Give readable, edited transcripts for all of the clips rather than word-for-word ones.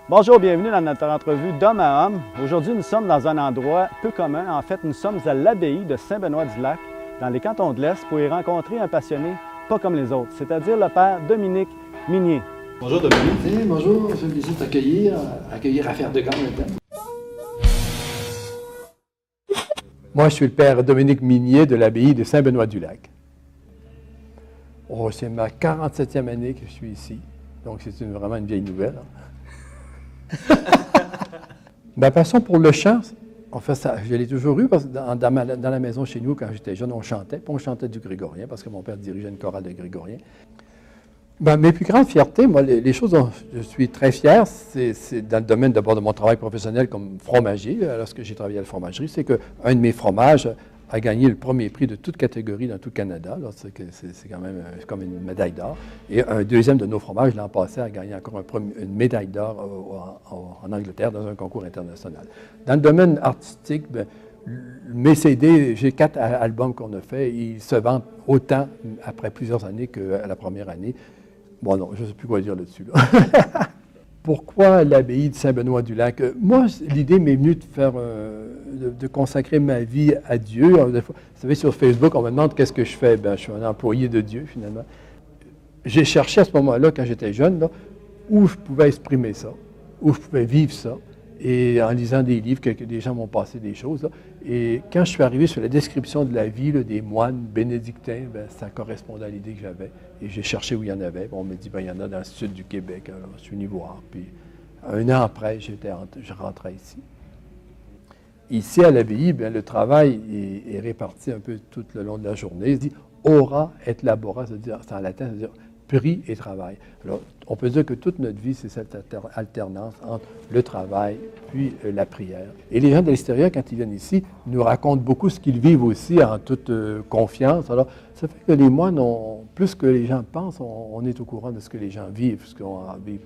Bonjour, bienvenue dans notre entrevue d'homme à homme. Aujourd'hui, nous sommes dans un endroit peu commun. En fait, nous sommes à l'abbaye de Saint-Benoît-du-Lac, dans les cantons de l'Est, pour y rencontrer un passionné pas comme les autres, c'est-à-dire le père Dominique Minier. Bonjour Dominique. Bonjour, c'est un plaisir de t'accueillir à faire de grands temps. Moi, je suis le père Dominique Minier de l'abbaye de Saint-Benoît-du-Lac. Oh, c'est ma 47e année que je suis ici, donc c'est vraiment une vieille nouvelle. Ma passion pour le chant, en fait, ça, je l'ai toujours eu parce que dans la maison chez nous, quand j'étais jeune, on chantait du grégorien parce que mon père dirigeait une chorale de grégorien. Mes plus grandes fiertés, moi, les choses dont je suis très fier, c'est dans le domaine d'abord de mon travail professionnel comme fromager, lorsque j'ai travaillé à la fromagerie, c'est qu'un de mes fromages a gagné le premier prix de toute catégorie dans tout le Canada. C'est quand même comme une médaille d'or. Et un deuxième de nos fromages, l'an passé, a gagné encore une médaille d'or en Angleterre dans un concours international. Dans le domaine artistique, mes CD, j'ai 4 albums qu'on a fait, ils se vendent autant après plusieurs années qu'à la première année. Bon, non, je ne sais plus quoi dire là-dessus. Pourquoi l'abbaye de Saint-Benoît-du-Lac? Moi, l'idée m'est venue de consacrer ma vie à Dieu. Vous savez, sur Facebook, on me demande qu'est-ce que je fais. Je suis un employé de Dieu, finalement. J'ai cherché à ce moment-là, quand j'étais jeune, où je pouvais exprimer ça, où je pouvais vivre ça. Et en lisant des livres, des gens m'ont passé des choses. Et quand je suis arrivé sur la description de la vie des moines bénédictins, ça correspondait à l'idée que j'avais. Et j'ai cherché où il y en avait. On m'a dit, il y en a dans le sud du Québec. Alors, je suis venu voir. Puis, un an après, je rentrais ici. Ici, à l'abbaye, le travail est réparti un peu tout le long de la journée. Il se dit, ora et labora, c'est en latin, c'est-à-dire prie et travail. Alors, on peut dire que toute notre vie, c'est cette alternance entre le travail puis la prière. Et les gens de l'extérieur, quand ils viennent ici, nous racontent beaucoup ce qu'ils vivent aussi en toute confiance. Alors, ça fait que les moines, plus que les gens pensent, on est au courant de ce que les gens vivent, ce qu'on vit.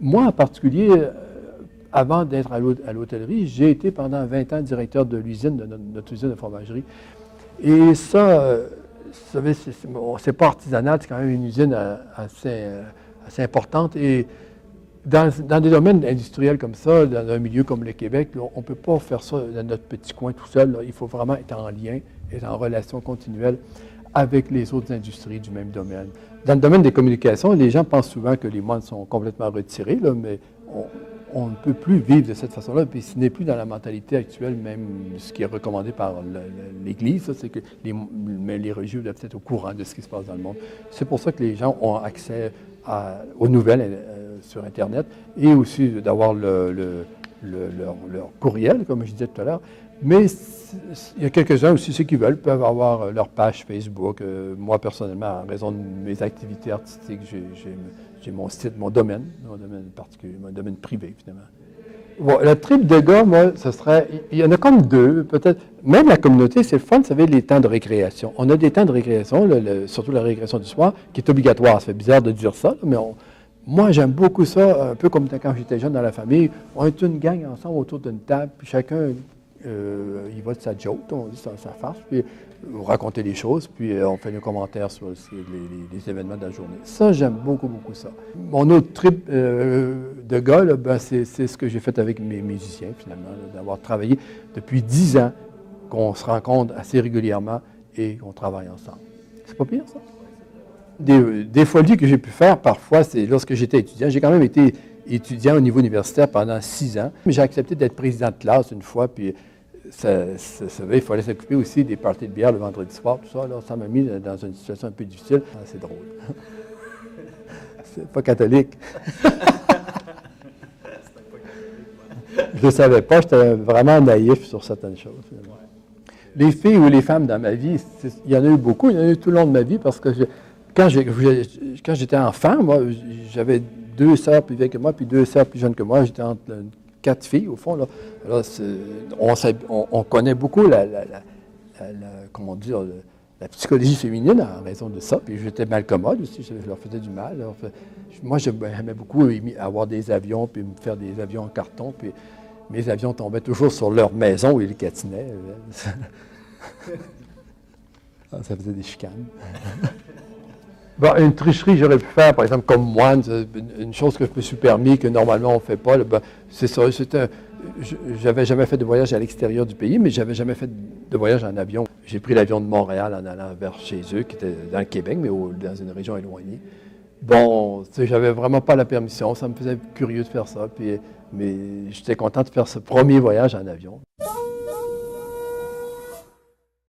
Moi, en particulier, avant d'être à l'hôtellerie, j'ai été pendant 20 ans directeur de l'usine, de notre usine de fromagerie. Et ça, vous savez, c'est pas artisanal, c'est quand même une usine assez importante. Et dans des domaines industriels comme ça, dans un milieu comme le Québec, on ne peut pas faire ça dans notre petit coin tout seul. Il faut vraiment être en lien, être en relation continuelle avec les autres industries du même domaine. Dans le domaine des communications, les gens pensent souvent que les moines sont complètement retirés, mais on ne peut plus vivre de cette façon-là, puis ce n'est plus dans la mentalité actuelle, même ce qui est recommandé par l'Église, c'est que les religieux doivent être au courant de ce qui se passe dans le monde. C'est pour ça que les gens ont accès aux nouvelles sur Internet et aussi d'avoir leur courriel, comme je disais tout à l'heure. Mais il y a quelques-uns aussi, ceux qui veulent, peuvent avoir leur page Facebook. Moi, personnellement, en raison de mes activités artistiques, j'ai mon site, mon domaine particulier, mon domaine privé, finalement. Bon, le trip de gars, moi, ce serait... Il y en a comme deux, peut-être. Même la communauté, c'est le fun, vous savez, les temps de récréation. On a des temps de récréation, surtout la récréation du soir, qui est obligatoire. Ça fait bizarre de dire ça, mais moi, j'aime beaucoup ça, un peu comme quand j'étais jeune dans la famille. On est une gang ensemble autour d'une table, puis chacun... il va de sa joke, on dit sa farce, puis on raconter les choses, puis on fait nos commentaires sur les événements de la journée. Ça, j'aime beaucoup, beaucoup ça. Mon autre trip de gars, c'est ce que j'ai fait avec mes musiciens, finalement, d'avoir travaillé depuis 10 ans, qu'on se rencontre assez régulièrement et qu'on travaille ensemble. C'est pas pire, ça? Des folies que j'ai pu faire, parfois, c'est lorsque j'étais étudiant. J'ai quand même été étudiant au niveau universitaire pendant 6 ans. J'ai accepté d'être président de classe une fois, puis il fallait s'occuper aussi des parties de bière le vendredi soir, tout ça. Alors, ça m'a mis dans une situation un peu difficile. C'est drôle. C'est pas catholique. Je ne savais pas, j'étais vraiment naïf sur certaines choses. Les filles ou les femmes dans ma vie, il y en a eu beaucoup, il y en a eu tout le long de ma vie, parce que quand j'étais enfant, moi, j'avais 2 sœurs plus vieilles que moi, puis 2 sœurs plus jeunes que moi. J'étais entre 4 filles, au fond. Là. Alors, on connaît beaucoup comment dire, la psychologie féminine en raison de ça. Puis j'étais malcommode aussi, je leur faisais du mal. Alors, moi, j'aimais beaucoup avoir des avions, puis me faire des avions en carton. Puis mes avions tombaient toujours sur leur maison où ils catinaient. Ça faisait des chicanes. Bon, une tricherie que j'aurais pu faire, par exemple, comme moine, une chose que je me suis permis, que normalement on ne fait pas, c'est ça. J'avais jamais fait de voyage à l'extérieur du pays, mais j'avais jamais fait de voyage en avion. J'ai pris l'avion de Montréal en allant vers chez eux, qui était dans le Québec, mais dans une région éloignée. Bon, tu sais, j'avais vraiment pas la permission, ça me faisait curieux de faire ça, mais j'étais content de faire ce premier voyage en avion.